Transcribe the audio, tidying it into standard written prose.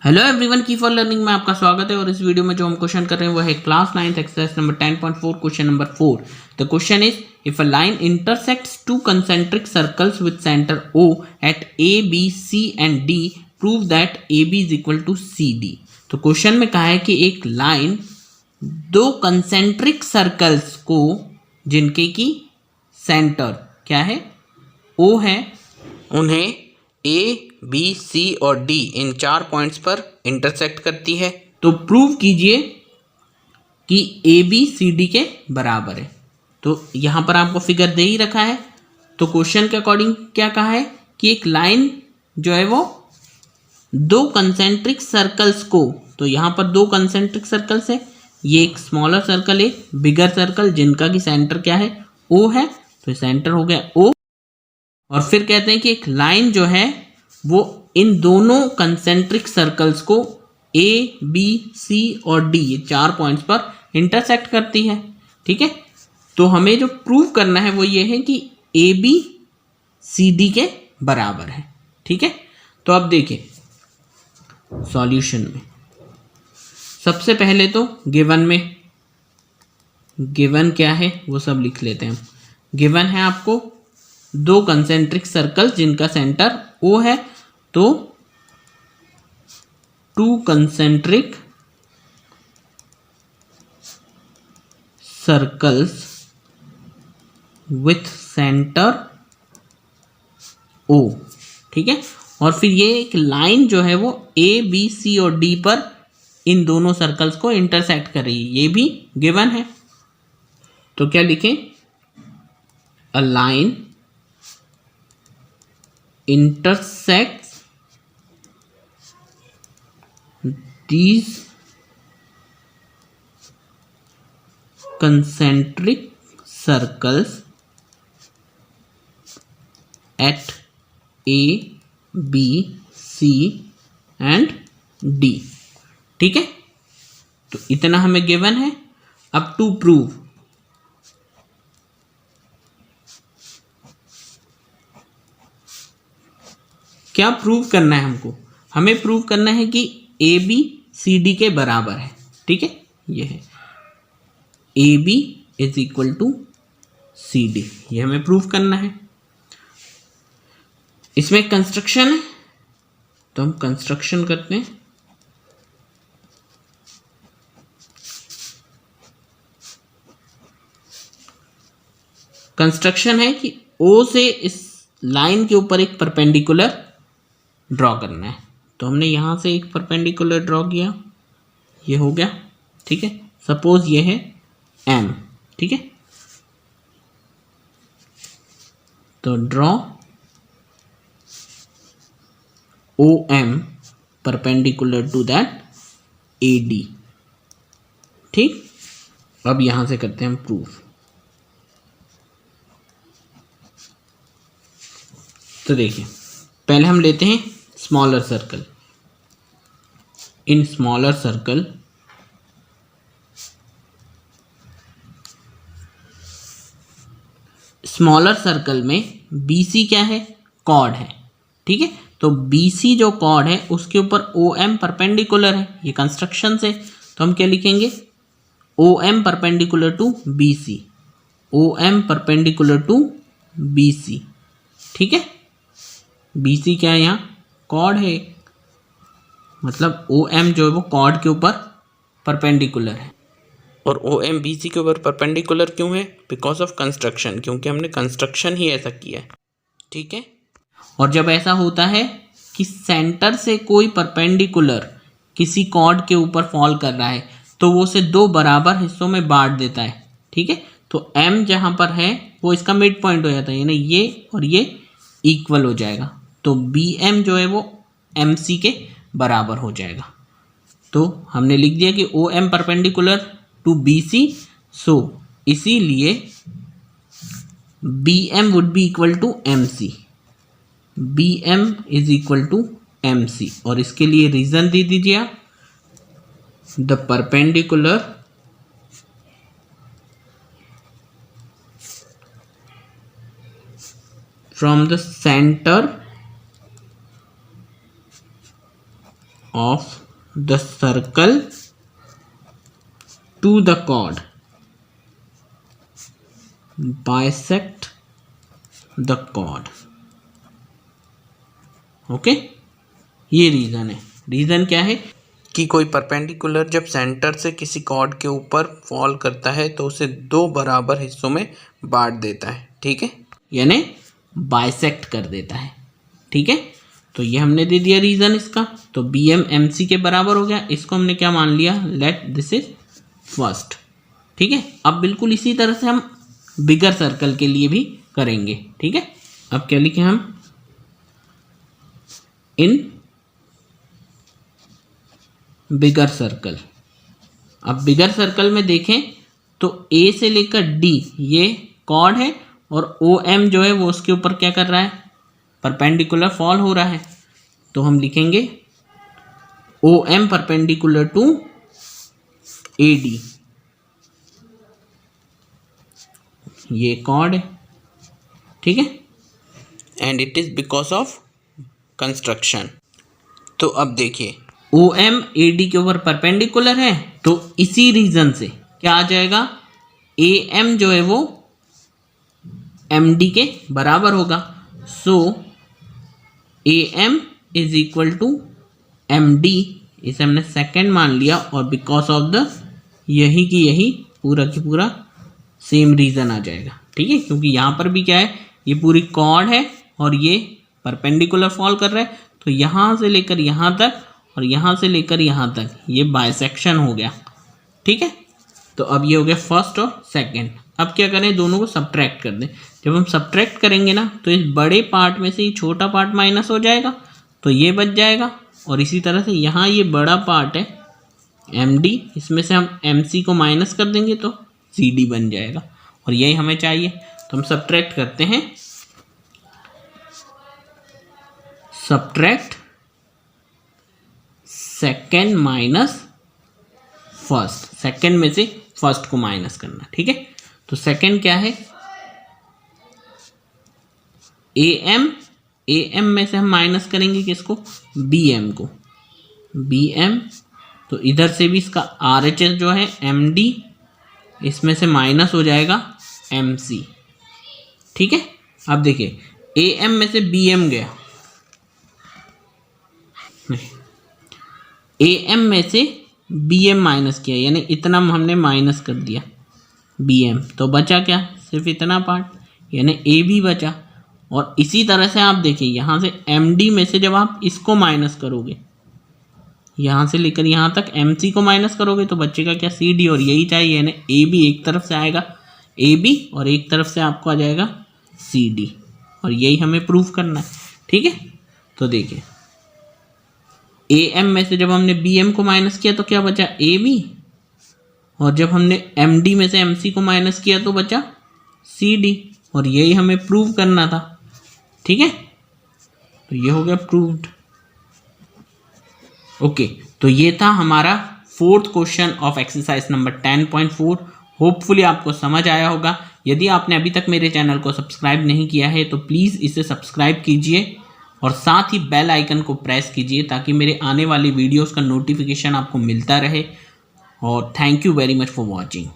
Hello everyone, की for learning में आपका स्वागत है। और इस वीडियो में जो हम क्वेश्चन कर रहे हैं वो है class 9th exercise number 10.4 question number 4। The question is if a line intersects two concentric circles with centre O at A B C and D prove that AB is equal to CD। तो question में कहा है कि एक line दो concentric circles को जिनके की सेंटर क्या है O है, उन्हें ए बी सी और डी इन 4 पॉइंट्स पर इंटरसेक्ट करती है। तो प्रूव कीजिए कि ए बी सी डी के बराबर है। तो यहाँ पर आपको फिगर दे ही रखा है। तो क्वेश्चन के अकॉर्डिंग क्या कहा है कि एक लाइन जो है वो दो कंसेंट्रिक सर्कल्स को, तो यहाँ पर दो कंसेंट्रिक सर्कल्स है, ये एक स्मॉलर सर्कल एक बिगर सर्कल जिनका की सेंटर क्या है ओ है, तो सेंटर हो गया ओ। और फिर कहते हैं कि एक लाइन जो है वो इन दोनों कंसेंट्रिक सर्कल्स को ए बी सी और डी ये 4 पॉइंट्स पर इंटरसेक्ट करती है। ठीक है, तो हमें जो प्रूव करना है वो ये है कि ए बी सी डी के बराबर है। ठीक है, तो अब देखिए सॉल्यूशन में सबसे पहले तो गिवन क्या है वो सब लिख लेते हैं हम। गिवन है आपको दो कंसेंट्रिक सर्कल जिनका सेंटर O है, तो to concentric circles with centre O। ठीक है, और फिर ये एक लाइन जो है वो A B C और D पर इन दोनों सर्कल्स को इंटरसेक्ट कर रही है, ये भी गिवन है। तो क्या लिखें, a line intersects these concentric circles at A, B, C and D। ठीक है, तो इतना हमें गिवन है। अब टू प्रूव, क्या प्रूव करना है हमको, हमें प्रूव करना है कि ए बी सी डी के बराबर है। ठीक है, ये है A B is equal to C D, ये हमें प्रूव करना है। इसमें कंस्ट्रक्शन है तो हम कंस्ट्रक्शन करते हैं। कंस्ट्रक्शन है कि ओ से इस लाइन के ऊपर एक परपेंडिकुलर ड्रॉ करना है। तो हमने यहां से एक परपेंडिकुलर ड्रॉ किया, ये हो गया। ठीक है, सपोज ये है एम। ठीक है, तो draw O M perpendicular to that A D. ठीक, अब यहां से करते हैं हम प्रूफ। तो देखिए पहले हम लेते हैं smaller circle. In smaller circle में BC क्या है, कॉर्ड है। ठीक है, तो BC जो कॉर्ड है उसके ऊपर OM परपेंडिकुलर है, ये कंस्ट्रक्शन से। तो हम क्या लिखेंगे, OM perpendicular to BC, OM perpendicular to BC। ठीक है, BC क्या है, यहाँ कॉर्ड है, मतलब OM जो है वो कॉर्ड के ऊपर परपेंडिकुलर है। और OM BC के ऊपर परपेंडिकुलर क्यों है, बिकॉज ऑफ कंस्ट्रक्शन, क्योंकि हमने कंस्ट्रक्शन ही ऐसा किया है। ठीक है, और जब ऐसा होता है कि सेंटर से कोई परपेंडिकुलर किसी कॉर्ड के ऊपर फॉल कर रहा है तो वो उसे दो बराबर हिस्सों में बांट देता है। ठीक है, तो M जहाँ पर है वो इसका मिड पॉइंट हो जाता है, यानी ये और ये इक्वल हो जाएगा। तो BM जो है वो MC के बराबर हो जाएगा। तो हमने लिख दिया कि OM perpendicular to BC, so इसीलिए BM would be equal to MC, BM is equal to MC। और इसके लिए रीजन दे दीजिए आप, the perpendicular from the centre of the circle to the chord bisect the chord. Okay, ये reason है। Reason क्या है कि कोई परपेंडिकुलर जब सेंटर से किसी कॉर्ड के ऊपर फॉल करता है तो उसे दो बराबर हिस्सों में बांट देता है, ठीक है, यानी बाइसेक्ट कर देता है, ठीक है। तो ये हमने दे दिया रीजन इसका। तो बी एम एम सी के बराबर हो गया। इसको हमने क्या मान लिया, लेट दिस इज फर्स्ट, ठीक है। अब बिल्कुल इसी तरह से हम बिगर सर्कल के लिए भी करेंगे, ठीक है। अब क्या लिखें हम, इन बिगर सर्कल। अब बिगर सर्कल में देखें तो ए से लेकर डी ये कॉर्ड है और ओ एम जो है वो उसके ऊपर क्या कर रहा है, परपेंडिकुलर फॉल हो रहा है। तो हम लिखेंगे O M perpendicular to A D, ये कॉर्ड है, ठीक है, and it is because of construction. तो अब देखिए ओ एम ए डी के ऊपर परपेंडिकुलर है, तो इसी रीजन से क्या आ जाएगा, ए एम जो है वो एम डी के बराबर होगा। So A M is equal to M D, इसे हमने सेकेंड मान लिया और बिकॉज ऑफ द यही की यही पूरा की पूरा सेम रीजन आ जाएगा, ठीक है। क्योंकि यहाँ पर भी क्या है, ये पूरी कॉर्ड है और ये परपेंडिकुलर फॉल कर रहा है, तो यहाँ से लेकर यहाँ तक और यहाँ से लेकर यहाँ तक ये बाइसेक्शन हो गया, ठीक है। तो अब ये हो गया फर्स्ट और सेकंड। अब क्या करें, दोनों को सब्ट्रैक्ट कर दें। जब हम सब्ट्रैक्ट करेंगे ना तो इस बड़े पार्ट में से ये छोटा पार्ट माइनस हो जाएगा, तो ये बच जाएगा। और इसी तरह से यहाँ ये बड़ा पार्ट है एम डी, इसमें से हम एम सी को माइनस कर देंगे तो सी डी बन जाएगा, और यही हमें चाहिए। तो हम सब्ट्रैक्ट करते हैं, subtract second minus first, second में से फर्स्ट को माइनस करना, ठीक है। तो सेकेंड क्या है, ए एम में से हम माइनस करेंगे किसको, बी एम को, बी एम। तो इधर से भी इसका आर एच एस जो है एम डी, इसमें से माइनस हो जाएगा एम सी, ठीक है। अब देखिए ए एम में से बी एम गया, ए एम में से बी एम माइनस किया, यानी इतना हमने माइनस कर दिया बी एम, तो बचा क्या, सिर्फ इतना पार्ट, यानी ए बी बचा। और इसी तरह से आप देखिए यहाँ से एम डी में से जब आप इसको माइनस करोगे, यहाँ से लेकर यहाँ तक एम सी को माइनस करोगे तो बचेगा क्या, सी डी, और यही चाहिए, यानी ए बी एक तरफ से आएगा ए बी और एक तरफ से आपको आ जाएगा सी डी, और यही हमें प्रूफ करना है, ठीक है। तो देखिए ए एम में से जब हमने बी एम को माइनस किया तो क्या बचा, ए बी, और जब हमने एम डी में से एम सी को माइनस किया तो बचा सी डी, और यही हमें प्रूव करना था, ठीक है। तो ये हो गया प्रूव्ड। ओके, तो ये था हमारा fourth question of exercise number 10.4। Hopefully आपको समझ आया होगा। यदि आपने अभी तक मेरे चैनल को सब्सक्राइब नहीं किया है तो प्लीज़ इसे सब्सक्राइब कीजिए और साथ ही बेल आइकन को प्रेस कीजिए ताकि मेरे आने वाली वीडियोस का नोटिफिकेशन आपको मिलता रहे। और thank you very much for watching.